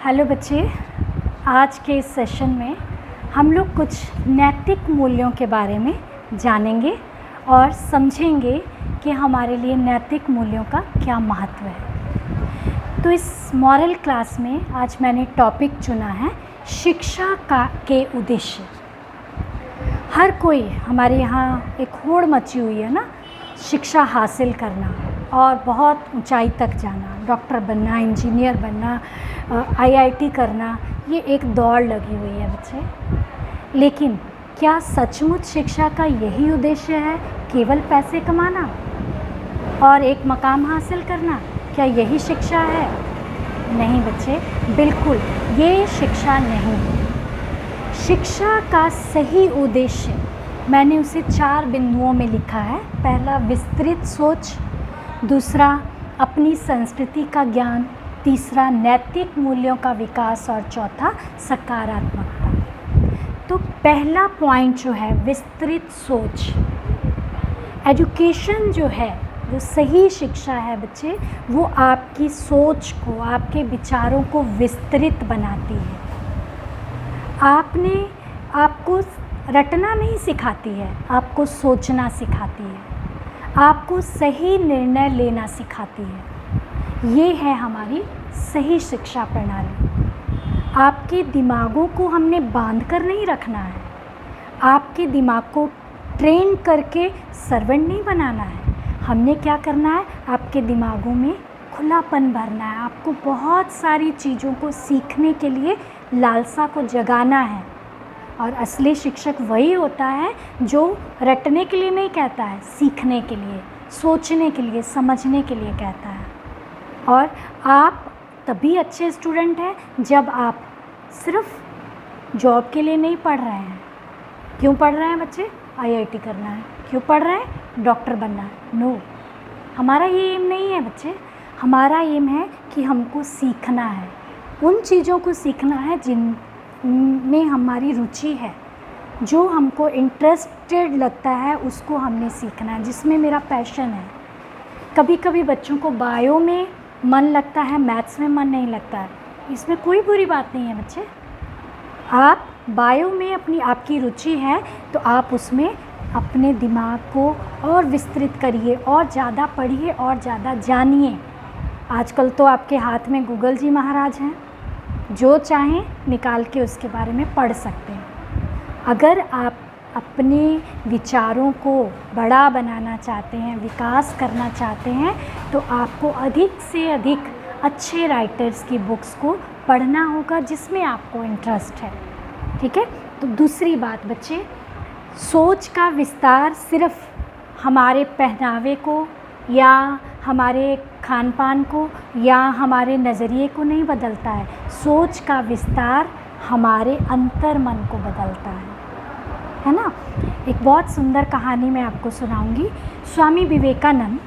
Hello बच्चे, आज के इस सेशन में हम लोग कुछ नैतिक मूल्यों के बारे में जानेंगे और समझेंगे कि हमारे लिए नैतिक मूल्यों का क्या महत्व है। तो इस मॉरल क्लास में आज मैंने टॉपिक चुना है शिक्षा के उद्देश्य। हर कोई हमारे यहाँ एक होड़ मची हुई है ना, शिक्षा हासिल करना और बहुत ऊंचाई तक जाना, डॉक्टर बनना, इंजीनियर बनना, आईआईटी करना, ये एक दौड़ लगी हुई है बच्चे। लेकिन क्या सचमुच शिक्षा का यही उद्देश्य है, केवल पैसे कमाना और एक मकाम हासिल करना? क्या यही शिक्षा है? नहीं बच्चे, बिल्कुल ये शिक्षा नहीं है। शिक्षा का सही उद्देश्य मैंने उसे 4 बिंदुओं में लिखा है। पहला, विस्तृत सोच; दूसरा, अपनी संस्कृति का ज्ञान; तीसरा, नैतिक मूल्यों का विकास; और चौथा, सकारात्मकता। तो पहला पॉइंट जो है विस्तृत सोच। एजुकेशन जो है, जो सही शिक्षा है बच्चे, वो आपकी सोच को, आपके विचारों को विस्तृत बनाती है। आपको रटना नहीं सिखाती है, आपको सोचना सिखाती है, आपको सही निर्णय लेना सिखाती है। ये है हमारी सही शिक्षा प्रणाली। आपके दिमागों को हमने बांध कर नहीं रखना है, आपके दिमाग को ट्रेन करके सर्वेंट नहीं बनाना है। हमने क्या करना है, आपके दिमागों में खुलापन भरना है, आपको बहुत सारी चीज़ों को सीखने के लिए लालसा को जगाना है। और असली शिक्षक वही होता है जो रटने के लिए नहीं कहता है, सीखने के लिए, सोचने के लिए, समझने के लिए कहता है। और आप तभी अच्छे स्टूडेंट हैं जब आप सिर्फ जॉब के लिए नहीं पढ़ रहे हैं। क्यों पढ़ रहे हैं बच्चे? आईआईटी करना है। क्यों पढ़ रहे हैं? डॉक्टर बनना है। नो, हमारा ये एम नहीं है बच्चे। हमारा एम है कि हमको सीखना है, उन चीज़ों को सीखना है जिनमें हमारी रुचि है, जो हमको इंटरेस्टेड लगता है उसको हमने सीखना है, जिसमें मेरा पैशन है। कभी कभी बच्चों को बायो में मन लगता है, मैथ्स में मन नहीं लगता है, इसमें कोई बुरी बात नहीं है बच्चे। आप बायो में आपकी रुचि है तो आप उसमें अपने दिमाग को और विस्तृत करिए, और ज़्यादा पढ़िए और ज़्यादा जानिए। आजकल तो आपके हाथ में गूगल जी महाराज हैं, जो चाहें निकाल के उसके बारे में पढ़ सकते हैं। अगर आप अपने विचारों को बड़ा बनाना चाहते हैं, विकास करना चाहते हैं, तो आपको अधिक से अधिक अच्छे राइटर्स की बुक्स को पढ़ना होगा जिसमें आपको इंटरेस्ट है। ठीक है। तो दूसरी बात बच्चे, सोच का विस्तार सिर्फ हमारे पहनावे को या हमारे खान पान को या हमारे नज़रिए को नहीं बदलता है। सोच का विस्तार हमारे अंतर्मन को बदलता है ना। एक बहुत सुंदर कहानी मैं आपको सुनाऊंगी। स्वामी विवेकानंद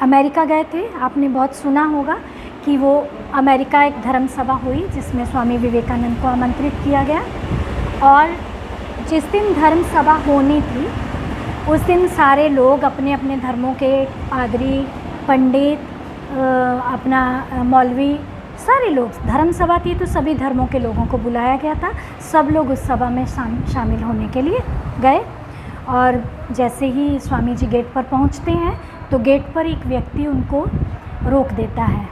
अमेरिका गए थे। आपने बहुत सुना होगा कि वो अमेरिका एक धर्म सभा हुई जिसमें स्वामी विवेकानंद को आमंत्रित किया गया। और जिस दिन धर्म सभा होनी थी उस दिन सारे लोग अपने अपने धर्मों के पादरी, पंडित, अपना मौलवी, सारे लोग, धर्म सभा थी तो सभी धर्मों के लोगों को बुलाया गया था। सब लोग उस सभा में शामिल होने के लिए गए। और जैसे ही स्वामी जी गेट पर पहुंचते हैं तो गेट पर एक व्यक्ति उनको रोक देता है।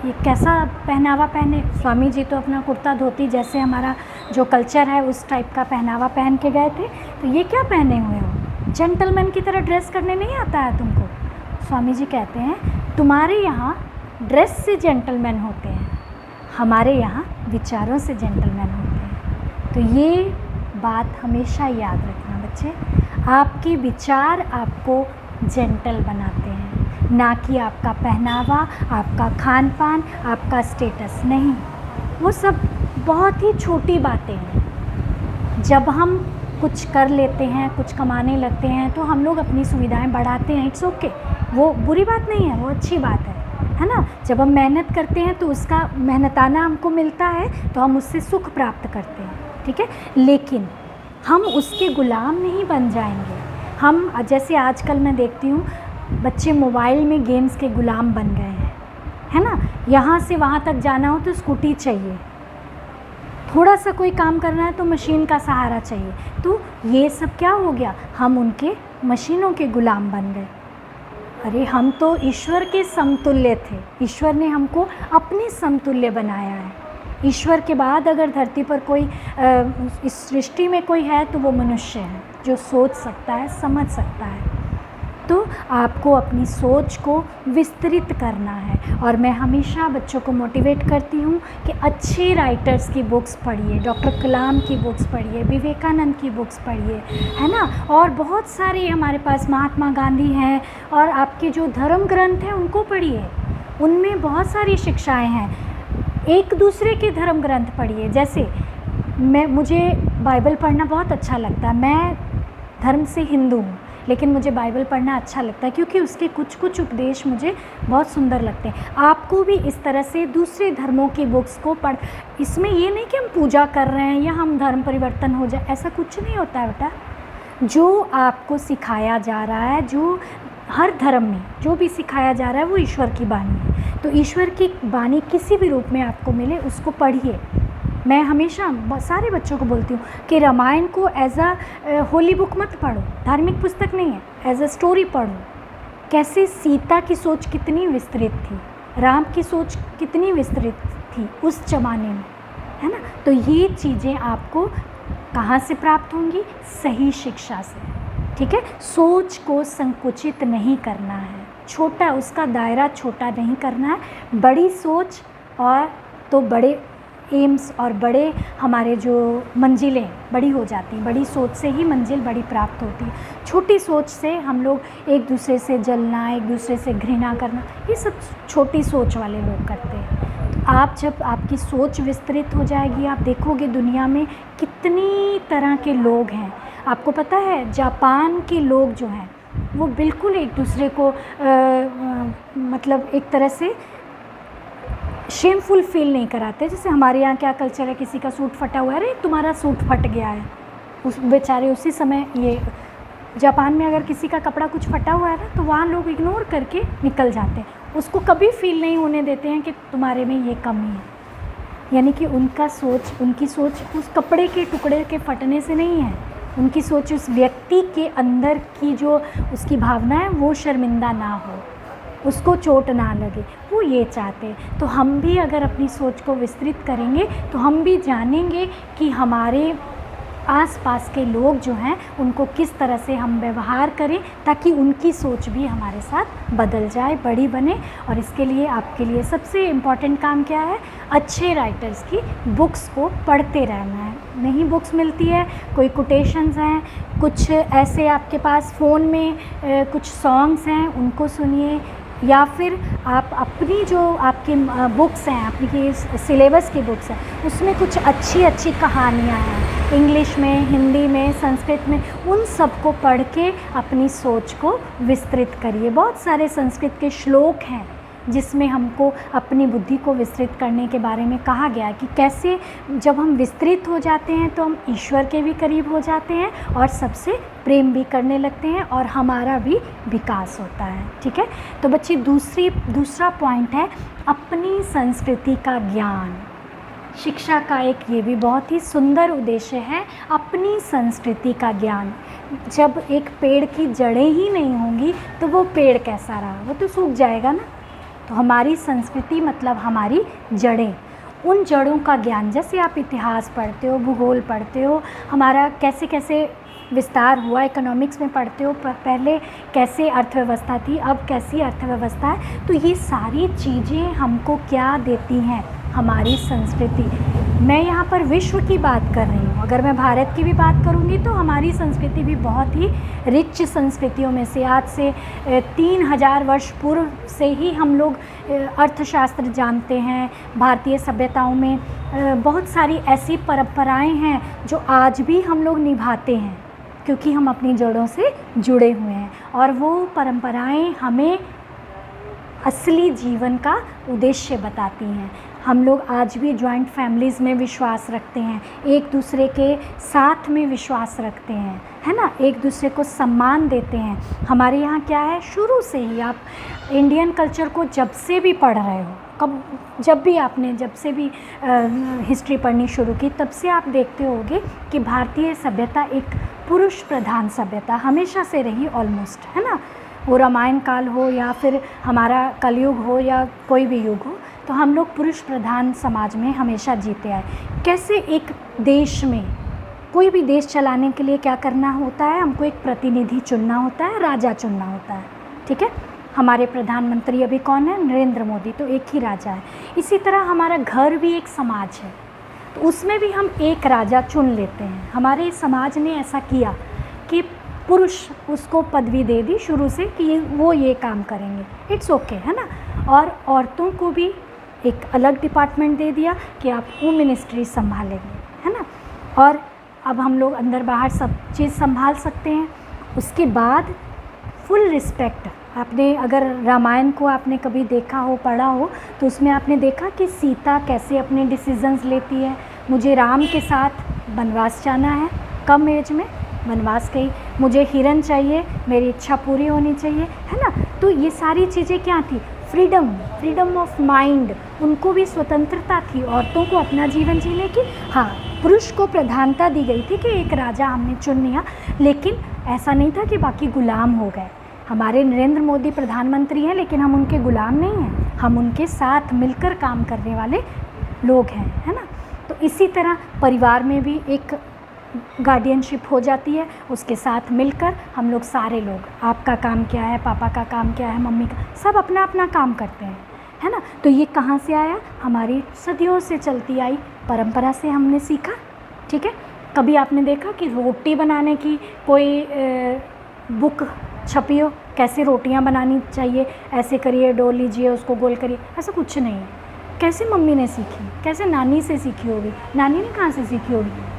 ये कैसा पहनावा पहने? स्वामी जी तो अपना कुर्ता धोती, जैसे हमारा जो कल्चर है उस टाइप का पहनावा पहन के गए थे, तो ये क्या पहने हुए हो? जेंटलमैन की तरह ड्रेस करने नहीं आता है तुमको? स्वामी जी कहते हैं, तुम्हारे यहाँ ड्रेस से जेंटलमैन होते हैं, हमारे यहाँ विचारों से जेंटलमैन होते हैं। तो ये बात हमेशा याद रखना बच्चे, आपके विचार आपको जेंटल बनाते हैं, ना कि आपका पहनावा, आपका खान पान, आपका स्टेटस नहीं। वो सब बहुत ही छोटी बातें हैं। जब हम कुछ कर लेते हैं, कुछ कमाने लगते हैं, तो हम लोग अपनी सुविधाएं बढ़ाते हैं। इट्स ओके, वो बुरी बात नहीं है, वो अच्छी बात है ना। जब हम मेहनत करते हैं तो उसका मेहनताना हमको मिलता है तो हम उससे सुख प्राप्त करते हैं। ठीक है, लेकिन हम उसके गुलाम नहीं बन जाएंगे। हम जैसे आजकल मैं देखती हूँ बच्चे मोबाइल में गेम्स के गुलाम बन गए हैं, है ना। यहाँ से वहाँ तक जाना हो तो स्कूटी चाहिए, थोड़ा सा कोई काम करना है तो मशीन का सहारा चाहिए। तो ये सब क्या हो गया, हम उनके मशीनों के गुलाम बन गए। अरे हम तो ईश्वर के समतुल्य थे, ईश्वर ने हमको अपने समतुल्य बनाया है। ईश्वर के बाद अगर धरती पर कोई इस सृष्टि में कोई है तो वो मनुष्य है, जो सोच सकता है, समझ सकता है। तो आपको अपनी सोच को विस्तृत करना है। और मैं हमेशा बच्चों को मोटिवेट करती हूँ कि अच्छे राइटर्स की बुक्स पढ़िए, डॉक्टर कलाम की बुक्स पढ़िए, विवेकानंद की बुक्स पढ़िए, है ना। और बहुत सारे हमारे पास महात्मा गांधी हैं, और आपके जो धर्म ग्रंथ हैं उनको पढ़िए, उनमें बहुत सारी शिक्षाएँ हैं। एक दूसरे के धर्म ग्रंथ पढ़िए। जैसे मुझे बाइबल पढ़ना बहुत अच्छा लगता है। मैं धर्म से हिंदू हूँ, लेकिन मुझे बाइबल पढ़ना अच्छा लगता है क्योंकि उसके कुछ कुछ उपदेश मुझे बहुत सुंदर लगते हैं। आपको भी इस तरह से दूसरे धर्मों की बुक्स को पढ़, इसमें ये नहीं कि हम पूजा कर रहे हैं या हम धर्म परिवर्तन हो जाए, ऐसा कुछ नहीं होता है बेटा। जो आपको सिखाया जा रहा है, जो हर धर्म में जो भी सिखाया जा रहा है वो ईश्वर की वाणी है। तो ईश्वर की वाणी किसी भी रूप में आपको मिले उसको पढ़िए। मैं हमेशा सारे बच्चों को बोलती हूँ कि रामायण को एज अ होली बुक मत पढ़ो, धार्मिक पुस्तक नहीं है, एज अ स्टोरी पढ़ो। कैसे सीता की सोच कितनी विस्तृत थी, राम की सोच कितनी विस्तृत थी उस जमाने में, है ना। तो ये चीज़ें आपको कहाँ से प्राप्त होंगी, सही शिक्षा से, ठीक है। सोच को संकुचित नहीं करना है, छोटा उसका दायरा छोटा नहीं करना है। बड़ी सोच और तो बड़े एम्स और बड़े हमारे जो मंजिलें बड़ी हो जाती हैं। बड़ी सोच से ही मंजिल बड़ी प्राप्त होती है। छोटी सोच से हम लोग एक दूसरे से जलना, एक दूसरे से घृणा करना, ये सब छोटी सोच वाले लोग करते हैं। आप जब आपकी सोच विस्तृत हो जाएगी, आप देखोगे दुनिया में कितनी तरह के लोग हैं। आपको पता है जापान के लोग जो हैं वो बिल्कुल एक दूसरे को मतलब एक तरह से शेमफुल फील नहीं कराते। जैसे हमारे यहाँ क्या कल्चर है, किसी का सूट फटा हुआ है, अरे तुम्हारा सूट फट गया है, उस बेचारे उसी समय। ये जापान में अगर किसी का कपड़ा कुछ फटा हुआ है ना तो वहाँ लोग इग्नोर करके निकल जाते हैं, उसको कभी फील नहीं होने देते हैं कि तुम्हारे में ये कमी है। यानी कि उनकी सोच उस कपड़े के टुकड़े के फटने से नहीं है, उनकी सोच उस व्यक्ति के अंदर की जो उसकी भावना है वो शर्मिंदा ना हो, उसको चोट ना लगे, वो ये चाहते हैं। तो हम भी अगर अपनी सोच को विस्तृत करेंगे तो हम भी जानेंगे कि हमारे आसपास के लोग जो हैं उनको किस तरह से हम व्यवहार करें ताकि उनकी सोच भी हमारे साथ बदल जाए, बड़ी बने। और इसके लिए आपके लिए सबसे इम्पॉर्टेंट काम क्या है, अच्छे राइटर्स की बुक्स को पढ़ते रहना है। नहीं बुक्स मिलती है, कोई कोटेशंस हैं, कुछ ऐसे आपके पास फ़ोन में कुछ सॉन्ग्स हैं उनको सुनिए, या फिर आप अपनी जो आपकी बुक्स हैं, आपकी सिलेबस की बुक्स हैं, उसमें कुछ अच्छी अच्छी कहानियाँ हैं, इंग्लिश में, हिंदी में, संस्कृत में, उन सब को पढ़ के अपनी सोच को विस्तृत करिए। बहुत सारे संस्कृत के श्लोक हैं जिसमें हमको अपनी बुद्धि को विस्तृत करने के बारे में कहा गया है कि कैसे जब हम विस्तृत हो जाते हैं तो हम ईश्वर के भी करीब हो जाते हैं और सबसे प्रेम भी करने लगते हैं और हमारा भी विकास होता है, ठीक है। तो बच्चे दूसरा पॉइंट है अपनी संस्कृति का ज्ञान। शिक्षा का एक ये भी बहुत ही सुंदर उद्देश्य है, अपनी संस्कृति का ज्ञान। जब एक पेड़ की जड़ें ही नहीं होंगी तो वो पेड़ कैसा रहा, वो तो सूख जाएगा ना। तो हमारी संस्कृति मतलब हमारी जड़ें, उन जड़ों का ज्ञान, जैसे आप इतिहास पढ़ते हो, भूगोल पढ़ते हो, हमारा कैसे कैसे विस्तार हुआ, इकोनॉमिक्स में पढ़ते हो पहले कैसे अर्थव्यवस्था थी, अब कैसी अर्थव्यवस्था है। तो ये सारी चीज़ें हमको क्या देती हैं, हमारी संस्कृति। मैं यहाँ पर विश्व की बात कर रही हूँ, अगर मैं भारत की भी बात करूँगी तो हमारी संस्कृति भी बहुत ही रिच संस्कृतियों में से, आज से 3000 वर्ष पूर्व से ही हम लोग अर्थशास्त्र जानते हैं। भारतीय सभ्यताओं में बहुत सारी ऐसी परंपराएं हैं जो आज भी हम लोग निभाते हैं क्योंकि हम अपनी जड़ों से जुड़े हुए हैं, और वो परंपराएं हमें असली जीवन का उद्देश्य बताती हैं। हम लोग आज भी जॉइंट फैमिलीज़ में विश्वास रखते हैं, एक दूसरे के साथ में विश्वास रखते हैं, है ना, एक दूसरे को सम्मान देते हैं। हमारे यहाँ क्या है, शुरू से ही आप इंडियन कल्चर को जब से भी पढ़ रहे हो, कब जब से भी हिस्ट्री पढ़नी शुरू की, तब से आप देखते होंगे कि भारतीय सभ्यता एक पुरुष प्रधान सभ्यता हमेशा से रही ऑलमोस्ट, है ना। वो रामायण काल हो या फिर हमारा कलयुग हो या कोई भी युग हो, तो हम लोग पुरुष प्रधान समाज में हमेशा जीते आए। कैसे एक देश में कोई भी देश चलाने के लिए क्या करना होता है, हमको एक प्रतिनिधि चुनना होता है, राजा चुनना होता है, ठीक है। हमारे प्रधानमंत्री अभी कौन है, नरेंद्र मोदी, तो एक ही राजा है। इसी तरह हमारा घर भी एक समाज है, तो उसमें भी हम एक राजा चुन लेते हैं। हमारे समाज ने ऐसा किया कि पुरुष उसको पदवी दे दी शुरू से कि वो ये काम करेंगे, इट्स ओके, है ना। और औरतों को भी एक अलग डिपार्टमेंट दे दिया कि आप वो मिनिस्ट्री संभालेंगे, है ना। और अब हम लोग अंदर बाहर सब चीज़ संभाल सकते हैं। उसके बाद फुल रिस्पेक्ट। आपने अगर रामायण को आपने कभी देखा हो, पढ़ा हो, तो उसमें आपने देखा कि सीता कैसे अपने डिसीजंस लेती है। मुझे राम के साथ वनवास जाना है, कम एज में वनवास गई, मुझे हिरन चाहिए, मेरी इच्छा पूरी होनी चाहिए, है ना। तो ये सारी चीज़ें क्या थी, फ्रीडम ऑफ माइंड। उनको भी स्वतंत्रता थी, औरतों को अपना जीवन जीने की। हाँ, पुरुष को प्रधानता दी गई थी कि एक राजा हमने चुन लिया, लेकिन ऐसा नहीं था कि बाकी गुलाम हो गए। हमारे नरेंद्र मोदी प्रधानमंत्री हैं, लेकिन हम उनके गुलाम नहीं हैं, हम उनके साथ मिलकर काम करने वाले लोग हैं, है ना। तो इसी तरह परिवार में भी एक गार्डियनशिप हो जाती है, उसके साथ मिलकर हम लोग सारे लोग, आपका काम क्या है, पापा का काम क्या है, मम्मी का, सब अपना अपना काम करते हैं, है ना। तो ये कहाँ से आया, हमारी सदियों से चलती आई परंपरा से हमने सीखा, ठीक है। कभी आपने देखा कि रोटी बनाने की कोई बुक छपी हो, कैसे रोटियां बनानी चाहिए, ऐसे करिए, डो लीजिए, उसको गोल करिए, ऐसा कुछ नहीं है। कैसे मम्मी ने सीखी, कैसे नानी से सीखी होगी, नानी ने कहाँ से सीखी होगी।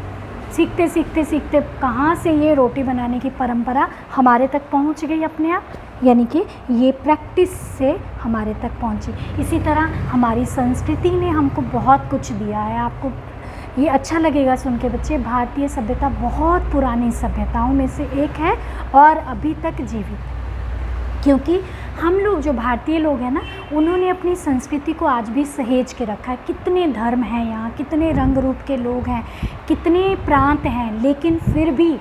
सीखते सीखते सीखते कहाँ से ये रोटी बनाने की परंपरा हमारे तक पहुँच गई अपने आप, यानी कि ये प्रैक्टिस से हमारे तक पहुँची। इसी तरह हमारी संस्कृति ने हमको बहुत कुछ दिया है। आपको ये अच्छा लगेगा सुन के बच्चे, भारतीय सभ्यता बहुत पुरानी सभ्यताओं में से एक है और अभी तक जीवित, क्योंकि हम लोग जो भारतीय लोग हैं ना, उन्होंने अपनी संस्कृति को आज भी सहेज के रखा है। कितने धर्म हैं यहाँ, कितने रंग रूप के लोग हैं, कितने प्रांत हैं, लेकिन फिर भी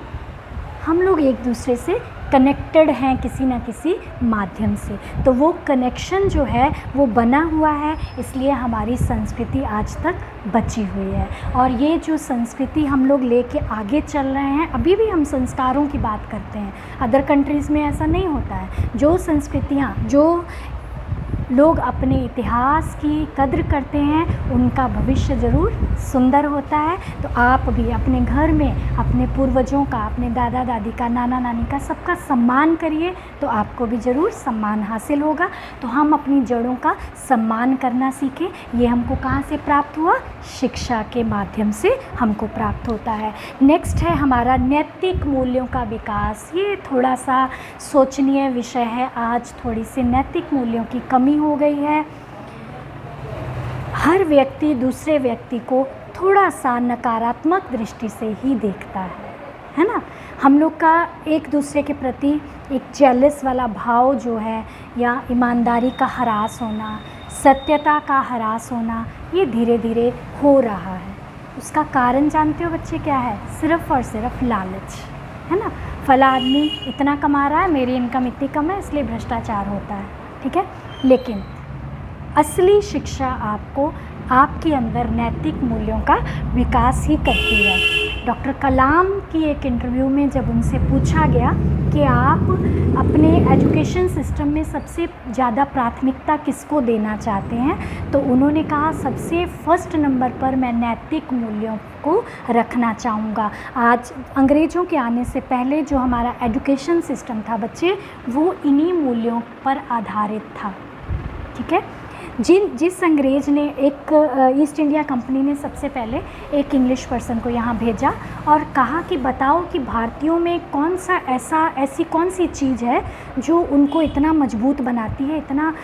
हम लोग एक दूसरे से कनेक्टेड हैं किसी न किसी माध्यम से। तो वो कनेक्शन जो है वो बना हुआ है, इसलिए हमारी संस्कृति आज तक बची हुई है। और ये जो संस्कृति हम लोग लेके आगे चल रहे हैं, अभी भी हम संस्कारों की बात करते हैं, अदर कंट्रीज़ में ऐसा नहीं होता है। जो संस्कृतियाँ, जो लोग अपने इतिहास की कद्र करते हैं, उनका भविष्य ज़रूर सुंदर होता है। तो आप भी अपने घर में अपने पूर्वजों का, अपने दादा दादी का, नाना नानी का, सबका सम्मान करिए, तो आपको भी ज़रूर सम्मान हासिल होगा। तो हम अपनी जड़ों का सम्मान करना सीखें। ये हमको कहाँ से प्राप्त हुआ, शिक्षा के माध्यम से हमको प्राप्त होता है। नेक्स्ट है हमारा नैतिक मूल्यों का विकास। ये थोड़ा सा सोचनीय विषय है। आज थोड़ी सी नैतिक मूल्यों की कमी हो गई है। हर व्यक्ति दूसरे व्यक्ति को थोड़ा सा नकारात्मक दृष्टि से ही देखता है ना। हम लोग का एक दूसरे के प्रति एक जेलस वाला भाव जो है, या ईमानदारी का ह्रास होना, सत्यता का ह्रास होना, ये धीरे धीरे हो रहा है। उसका कारण जानते हो बच्चे क्या है, सिर्फ़ और सिर्फ लालच, है ना। फला आदमी इतना कमा रहा है, मेरी इनकम इतनी कम है, इसलिए भ्रष्टाचार होता है, ठीक है। लेकिन असली शिक्षा आपको आपके अंदर नैतिक मूल्यों का विकास ही करती है। डॉक्टर कलाम की एक इंटरव्यू में जब उनसे पूछा गया कि आप अपने एजुकेशन सिस्टम में सबसे ज़्यादा प्राथमिकता किसको देना चाहते हैं, तो उन्होंने कहा सबसे फर्स्ट नंबर पर मैं नैतिक मूल्यों को रखना चाहूँगा। आज अंग्रेज़ों के आने से पहले जो हमारा एजुकेशन सिस्टम था बच्चे, वो इन्हीं मूल्यों पर आधारित था, ठीक है। जिस अंग्रेज़ ने एक ईस्ट इंडिया कंपनी ने सबसे पहले एक इंग्लिश पर्सन को यहाँ भेजा और कहा कि बताओ कि भारतीयों में कौन सा ऐसी कौन सी चीज़ है जो उनको इतना मजबूत बनाती है, इतना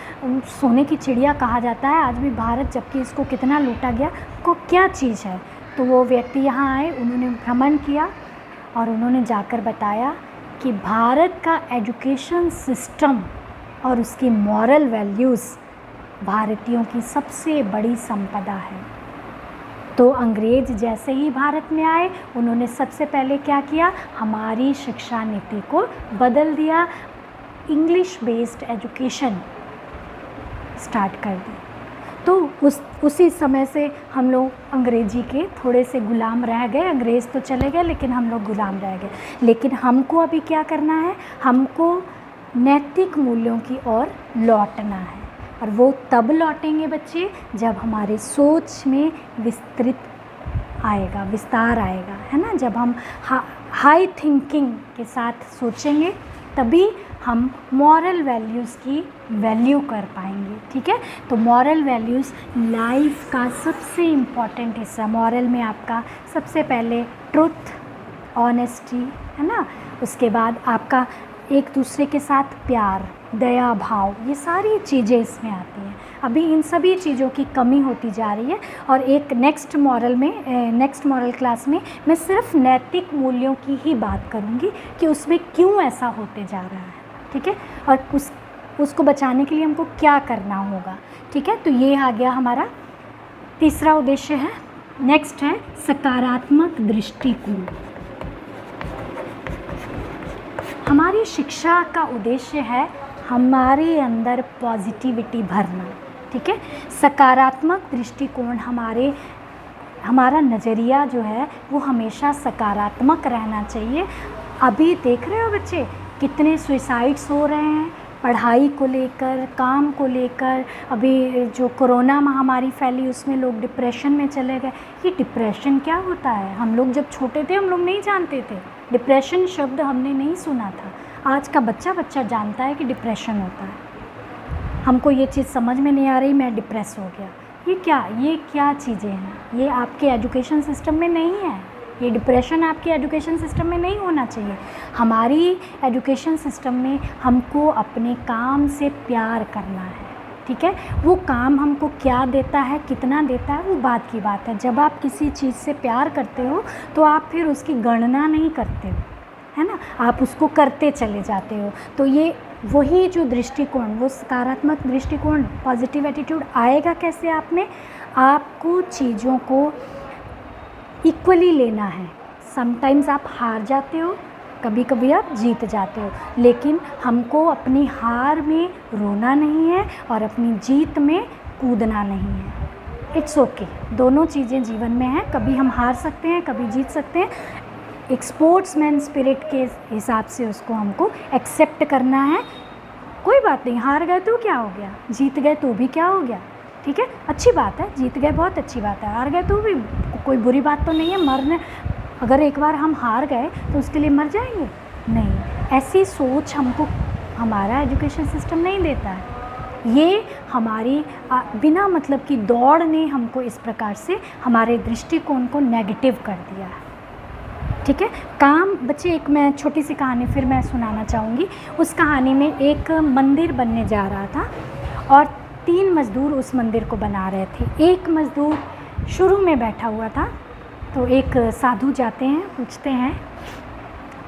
सोने की चिड़िया कहा जाता है आज भी भारत, जबकि इसको कितना लूटा गया, को क्या चीज़ है। तो वो व्यक्ति यहाँ आए, उन्होंने भ्रमण किया और उन्होंने जाकर बताया कि भारत का एजुकेशन सिस्टम और उसकी मॉरल वैल्यूज़ भारतीयों की सबसे बड़ी संपदा है। तो अंग्रेज जैसे ही भारत में आए, उन्होंने सबसे पहले क्या किया, हमारी शिक्षा नीति को बदल दिया, इंग्लिश बेस्ड एजुकेशन स्टार्ट कर दी। तो उसी समय से हम लोग अंग्रेजी के थोड़े से गुलाम रह गए। अंग्रेज़ तो चले गए लेकिन हम लोग गुलाम रह गए। लेकिन हमको अभी क्या करना है, हमको नैतिक मूल्यों की ओर लौटना है। और वो तब लौटेंगे बच्चे जब हमारे सोच में विस्तार आएगा, है ना। जब हम हाई थिंकिंग के साथ सोचेंगे तभी हम मॉरल वैल्यूज़ की वैल्यू कर पाएंगे, ठीक है। तो मॉरल वैल्यूज़ लाइफ का सबसे इम्पॉर्टेंट हिस्सा। मॉरल में आपका सबसे पहले ट्रुथ, ऑनेस्टी, है ना। उसके बाद आपका एक दूसरे के साथ प्यार, दया भाव, ये सारी चीज़ें इसमें आती हैं। अभी इन सभी चीज़ों की कमी होती जा रही है। और एक नेक्स्ट मॉरल क्लास में मैं सिर्फ नैतिक मूल्यों की ही बात करूँगी कि उसमें क्यों ऐसा होते जा रहा है, ठीक है। और उसको बचाने के लिए हमको क्या करना होगा, ठीक है। तो ये आ गया हमारा तीसरा उद्देश्य है। नेक्स्ट है सकारात्मक दृष्टिकोण। हमारी शिक्षा का उद्देश्य है हमारे अंदर पॉजिटिविटी भरना, ठीक है। सकारात्मक दृष्टिकोण, हमारा नज़रिया जो है वो हमेशा सकारात्मक रहना चाहिए। अभी देख रहे हो बच्चे कितने सुसाइड्स हो रहे हैं पढ़ाई को लेकर, काम को लेकर। अभी जो कोरोना महामारी फैली उसमें लोग डिप्रेशन में चले गए। ये डिप्रेशन क्या होता है, हम लोग जब छोटे थे हम लोग नहीं जानते थे, डिप्रेशन शब्द हमने नहीं सुना था। आज का बच्चा जानता है कि डिप्रेशन होता है। हमको ये चीज़ समझ में नहीं आ रही, मैं डिप्रेस हो गया। ये क्या चीज़ें हैं, ये आपके एजुकेशन सिस्टम में नहीं है। ये डिप्रेशन आपके एजुकेशन सिस्टम में नहीं होना चाहिए। हमारी एजुकेशन सिस्टम में हमको अपने काम से प्यार करना है, ठीक है। वो काम हमको क्या देता है, कितना देता है, वो बात की बात है। जब आप किसी चीज़ से प्यार करते हो तो आप फिर उसकी गणना नहीं करते हो, है ना, आप उसको करते चले जाते हो। तो ये वही जो दृष्टिकोण, वो सकारात्मक दृष्टिकोण, पॉजिटिव एटीट्यूड आएगा कैसे आप में, आपको चीज़ों को इक्वली लेना है। समटाइम्स आप हार जाते हो, कभी कभी आप जीत जाते हो, लेकिन हमको अपनी हार में रोना नहीं है और अपनी जीत में कूदना नहीं है। इट्स ओके, दोनों चीज़ें जीवन में हैं। कभी हम हार सकते हैं, कभी जीत सकते हैं। एक स्पोर्ट्समैन स्पिरिट के हिसाब से उसको हमको एक्सेप्ट करना है। कोई बात नहीं, हार गए तो क्या हो गया, जीत गए तो भी क्या हो गया, ठीक है। अच्छी बात है, जीत गए बहुत अच्छी बात है, हार गए तो भी कोई बुरी बात तो नहीं है। मरने, अगर एक बार हम हार गए तो उसके लिए मर जाएंगे, नहीं। ऐसी सोच हमको हमारा एजुकेशन सिस्टम नहीं देता है। ये हमारी बिना मतलब की दौड़ ने हमको इस प्रकार से हमारे दृष्टिकोण को नेगेटिव कर दिया है, ठीक है। काम बच्चे, एक मैं छोटी सी कहानी फिर मैं सुनाना चाहूँगी। उस कहानी में एक मंदिर बनने जा रहा था और 3 मज़दूर उस मंदिर को बना रहे थे। एक मज़दूर शुरू में बैठा हुआ था, तो एक साधु जाते हैं, पूछते हैं,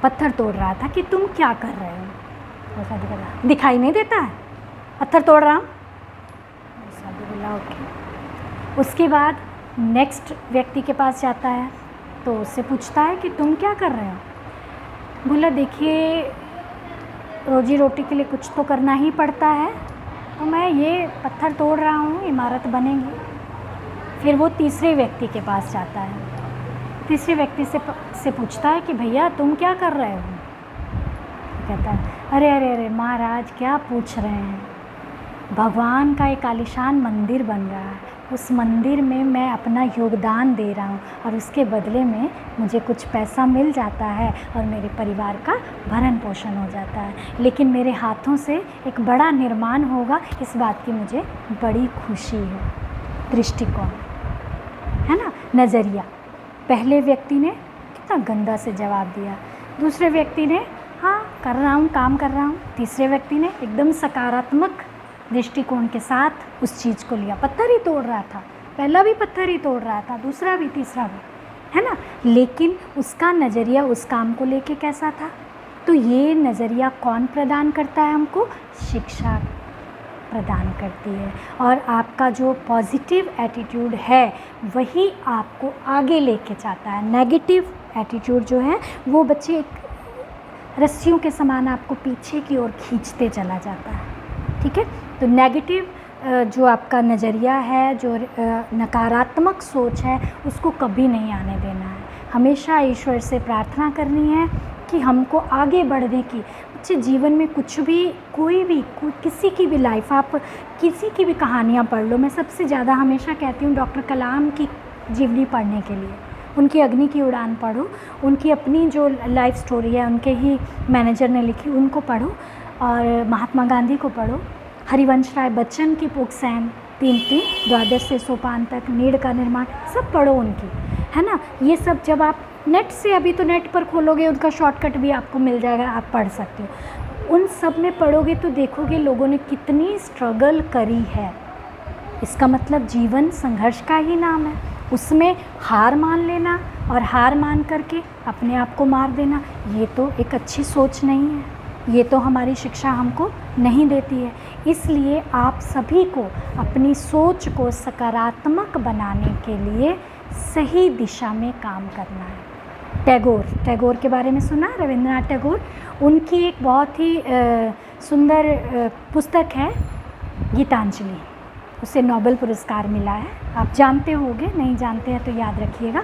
पत्थर तोड़ रहा था कि तुम क्या कर रहे हो। वो साधु बोला, दिखाई नहीं देता है, पत्थर तोड़ रहा हूँ। साधु बोला ओके। उसके बाद नेक्स्ट व्यक्ति के पास जाता है तो उससे पूछता है कि तुम क्या कर रहे हो। बोला देखिए, रोजी रोटी के लिए कुछ तो करना ही पड़ता है, तो मैं ये पत्थर तोड़ रहा हूँ, इमारत बनेगी। फिर वो तीसरे व्यक्ति के पास जाता है, तीसरे व्यक्ति से पूछता है कि भैया तुम क्या कर रहे हो। कहता है अरे अरे अरे महाराज क्या पूछ रहे हैं, भगवान का एक आलीशान मंदिर बन रहा है, उस मंदिर में मैं अपना योगदान दे रहा हूँ और उसके बदले में मुझे कुछ पैसा मिल जाता है और मेरे परिवार का भरण पोषण हो जाता है, लेकिन मेरे हाथों से एक बड़ा निर्माण होगा, इस बात की मुझे बड़ी खुशी है। दृष्टिकोण, है ना, नज़रिया। पहले व्यक्ति ने कितना गंदा से जवाब दिया, दूसरे व्यक्ति ने हाँ कर रहा हूँ, काम कर रहा हूँ, तीसरे व्यक्ति ने एकदम सकारात्मक दृष्टिकोण के साथ उस चीज़ को लिया। पत्थर ही तोड़ रहा था, पहला भी पत्थर ही तोड़ रहा था, दूसरा भी, तीसरा भी, है ना, लेकिन उसका नज़रिया उस काम को लेके कैसा था। तो ये नज़रिया कौन प्रदान करता है हमको, शिक्षा। प्रदान करती है। और आपका जो पॉजिटिव एटीट्यूड है वही आपको आगे लेके जाता है। नेगेटिव एटीट्यूड जो है वो बच्चे एक रस्सियों के समान आपको पीछे की ओर खींचते चला जाता है। ठीक है, तो नेगेटिव जो आपका नज़रिया है, जो नकारात्मक सोच है, उसको कभी नहीं आने देना है। हमेशा ईश्वर से प्रार्थना करनी है कि हमको आगे बढ़ने की। बच्चे जीवन में कुछ भी, कोई भी, किसी की भी लाइफ, आप किसी की भी कहानियाँ पढ़ लो। मैं सबसे ज़्यादा हमेशा कहती हूँ डॉक्टर कलाम की जीवनी पढ़ने के लिए। उनकी अग्नि की उड़ान पढ़ो, उनकी अपनी जो लाइफ स्टोरी है उनके ही मैनेजर ने लिखी, उनको पढ़ो। और महात्मा गांधी को पढ़ो, हरिवंश राय बच्चन की बुक्स हैं 3-3, द्वादश से सोपान तक, नीड़ का निर्माण, सब पढ़ो उनकी, है ना। ये सब जब आप नेट से, अभी तो नेट पर खोलोगे उनका शॉर्टकट भी आपको मिल जाएगा, आप पढ़ सकते हो। उन सब में पढ़ोगे तो देखोगे लोगों ने कितनी स्ट्रगल करी है। इसका मतलब जीवन संघर्ष का ही नाम है। उसमें हार मान लेना और हार मान करके अपने आप को मार देना, ये तो एक अच्छी सोच नहीं है। ये तो हमारी शिक्षा हमको नहीं देती है। इसलिए आप सभी को अपनी सोच को सकारात्मक बनाने के लिए सही दिशा में काम करना है। टैगोर के बारे में सुना, रविंद्रनाथ टैगोर। उनकी एक बहुत ही सुंदर पुस्तक है गीतांजलि, उसे नोबेल पुरस्कार मिला है। आप जानते होंगे, नहीं जानते हैं तो याद रखिएगा।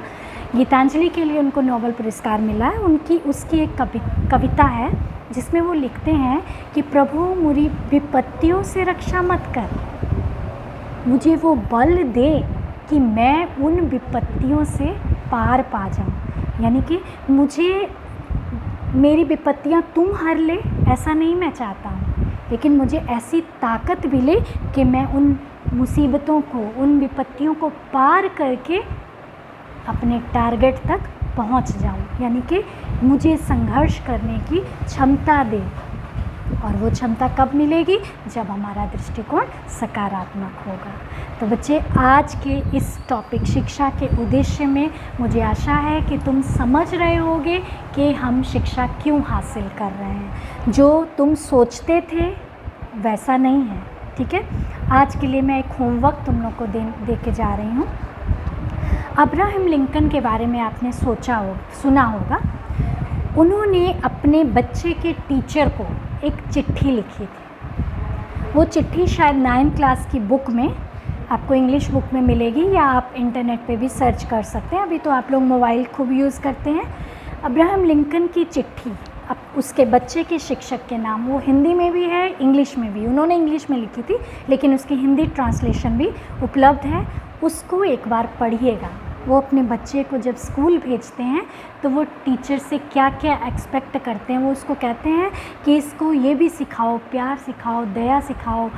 गीतांजलि के लिए उनको नोबेल पुरस्कार मिला है। उसकी एक कविता है जिसमें वो लिखते हैं कि प्रभु मुझे विपत्तियों से रक्षा मत कर, मुझे वो बल दे कि मैं उन विपत्तियों से पार पा जाऊँ। यानी कि मुझे, मेरी विपत्तियाँ तुम हर ले, ऐसा नहीं मैं चाहता हूँ, लेकिन मुझे ऐसी ताकत भी ले कि मैं उन मुसीबतों को, उन विपत्तियों को पार करके अपने टारगेट तक पहुंच जाऊं। यानी कि मुझे संघर्ष करने की क्षमता दे। और वो क्षमता कब मिलेगी? जब हमारा दृष्टिकोण सकारात्मक होगा। तो बच्चे, आज के इस टॉपिक शिक्षा के उद्देश्य में मुझे आशा है कि तुम समझ रहे होगे कि हम शिक्षा क्यों हासिल कर रहे हैं। जो तुम सोचते थे वैसा नहीं है। ठीक है, आज के लिए मैं एक होमवर्क तुम लोग को दे के जा रही हूँ। अब्राहम लिंकन के बारे में आपने सुना होगा। उन्होंने अपने बच्चे के टीचर को एक चिट्ठी लिखी थी। वो चिट्ठी शायद 9th क्लास की बुक में, आपको इंग्लिश बुक में मिलेगी, या आप इंटरनेट पे भी सर्च कर सकते हैं। अभी तो आप लोग मोबाइल खूब यूज़ करते हैं। अब्राहम लिंकन की चिट्ठी अब उसके बच्चे के शिक्षक के नाम, वो हिंदी में भी है, इंग्लिश में भी। उन्होंने इंग्लिश में लिखी थी, लेकिन उसकी हिंदी ट्रांसलेशन भी उपलब्ध है। उसको एक बार पढ़िएगा। वो अपने बच्चे को जब स्कूल भेजते हैं तो वो टीचर से क्या क्या एक्सपेक्ट करते हैं। वो उसको कहते हैं कि इसको ये भी सिखाओ, प्यार सिखाओ, दया सिखाओ,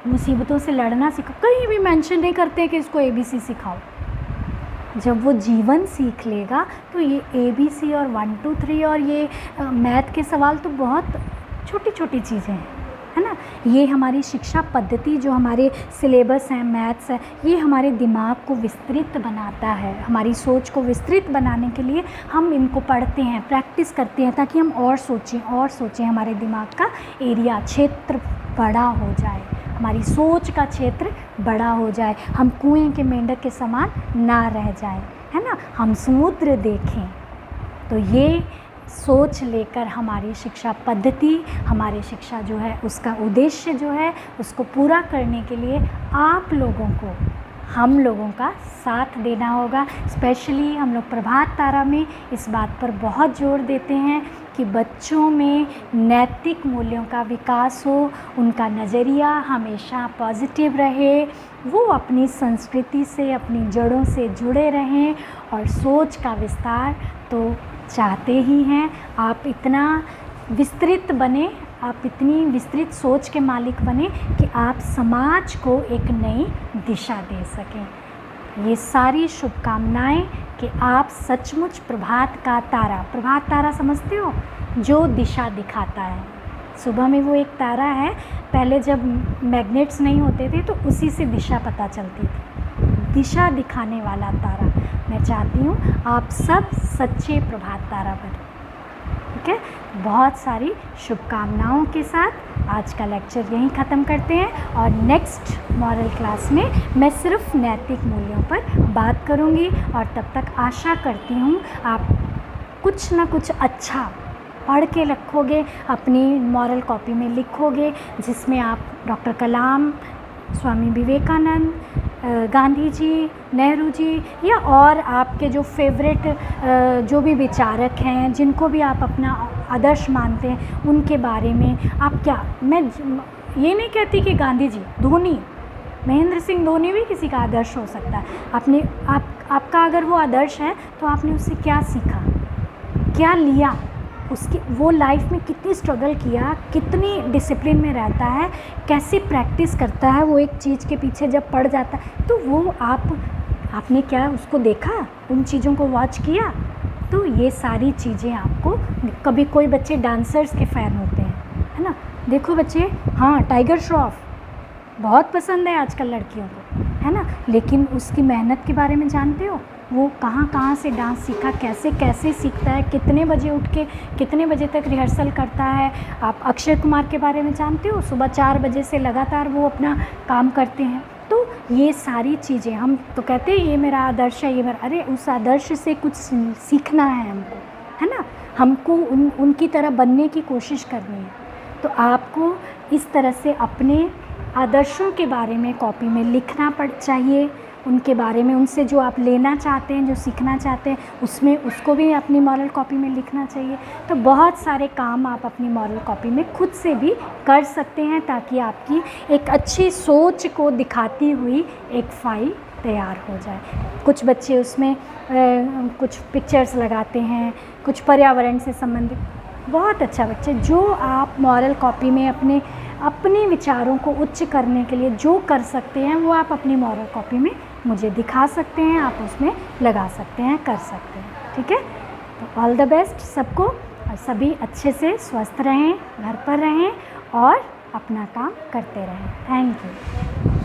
मुसीबतों से लड़ना सिखाओ। कहीं भी मेंशन नहीं करते कि इसको ABC सिखाओ। जब वो जीवन सीख लेगा तो ये ABC और 1 2 3 और ये मैथ के सवाल तो बहुत छोटी छोटी चीज़ें हैं, है ना। ये हमारी शिक्षा पद्धति, जो हमारे सिलेबस हैं, मैथ्स है, ये हमारे दिमाग को विस्तृत बनाता है। हमारी सोच को विस्तृत बनाने के लिए हम इनको पढ़ते हैं, प्रैक्टिस करते हैं, ताकि हम और सोचें। हमारे दिमाग का एरिया, क्षेत्र बड़ा हो जाए, हमारी सोच का क्षेत्र बड़ा हो जाए। हम कुएं के मेंढक के समान ना रह जाए, है ना। हम समुद्र देखें। तो ये सोच लेकर हमारी शिक्षा पद्धति, हमारी शिक्षा जो है उसका उद्देश्य जो है उसको पूरा करने के लिए आप लोगों को, हम लोगों का साथ देना होगा। स्पेशली हम लोग प्रभात तारा में इस बात पर बहुत जोर देते हैं कि बच्चों में नैतिक मूल्यों का विकास हो, उनका नज़रिया हमेशा पॉजिटिव रहे, वो अपनी संस्कृति से, अपनी जड़ों से जुड़े रहें और सोच का विस्तार तो चाहते ही हैं। आप इतना विस्तृत बने, आप इतनी विस्तृत सोच के मालिक बने कि आप समाज को एक नई दिशा दे सकें। ये सारी शुभकामनाएं कि आप सचमुच प्रभात तारा समझते हो, जो दिशा दिखाता है। सुबह में वो एक तारा है, पहले जब मैग्नेट्स नहीं होते थे तो उसी से दिशा पता चलती थी। दिशा दिखाने वाला तारा। मैं चाहती हूँ आप सब सच्चे प्रभात तारा बने। ठीक है। बहुत सारी शुभकामनाओं के साथ आज का लेक्चर यहीं ख़त्म करते हैं और नेक्स्ट मॉरल क्लास में मैं सिर्फ नैतिक मूल्यों पर बात करूंगी। और तब तक आशा करती हूँ आप कुछ ना कुछ अच्छा पढ़ के रखोगे, अपनी मॉरल कॉपी में लिखोगे, जिसमें आप डॉक्टर कलाम, स्वामी विवेकानंद, गांधी जी, नेहरू जी या और आपके जो फेवरेट जो भी विचारक हैं, जिनको भी आप अपना आदर्श मानते हैं, उनके बारे में आप क्या, मैं ये नहीं कहती कि गांधी जी, धोनी, महेंद्र सिंह धोनी भी किसी का आदर्श हो सकता है। आपका अगर वो आदर्श है तो आपने उससे क्या सीखा, क्या लिया, उसकी वो लाइफ में कितनी स्ट्रगल किया, कितनी डिसिप्लिन में रहता है, कैसे प्रैक्टिस करता है, वो एक चीज़ के पीछे जब पड़ जाता है तो वो आपने क्या उसको देखा, उन चीज़ों को वॉच किया। तो ये सारी चीज़ें आपको, कभी कोई बच्चे डांसर्स के फ़ैन होते हैं, है ना, देखो बच्चे, हाँ टाइगर श्रॉफ बहुत पसंद है आजकल लड़कियों को, है ना, लेकिन उसकी मेहनत के बारे में जानते हो, वो कहाँ से डांस सीखा, कैसे सीखता है, कितने बजे उठ के कितने बजे तक रिहर्सल करता है। आप अक्षय कुमार के बारे में जानते हो, सुबह 4 बजे से लगातार वो अपना काम करते हैं। तो ये सारी चीज़ें, हम तो कहते हैं ये मेरा आदर्श है, ये मेरा, अरे उस आदर्श से कुछ सीखना है हमको, है ना, हमको उनकी तरह बनने की कोशिश करनी है। तो आपको इस तरह से अपने आदर्शों के बारे में कॉपी में लिखना चाहिए, उनके बारे में, उनसे जो आप लेना चाहते हैं, जो सीखना चाहते हैं, उसमें उसको भी अपनी मॉरल कॉपी में लिखना चाहिए। तो बहुत सारे काम आप अपनी मॉरल कॉपी में खुद से भी कर सकते हैं, ताकि आपकी एक अच्छी सोच को दिखाती हुई एक फाइल तैयार हो जाए। कुछ बच्चे उसमें कुछ पिक्चर्स लगाते हैं, कुछ पर्यावरण से संबंधित, बहुत अच्छा बच्चे, जो आप मॉरल कॉपी में अपने विचारों को उच्च करने के लिए जो कर सकते हैं, वो आप अपनी मॉरल कॉपी में मुझे दिखा सकते हैं, आप उसमें लगा सकते हैं, कर सकते हैं। ठीक है, तो ऑल द बेस्ट सबको, और सभी अच्छे से स्वस्थ रहें, घर पर रहें और अपना काम करते रहें। Thank you.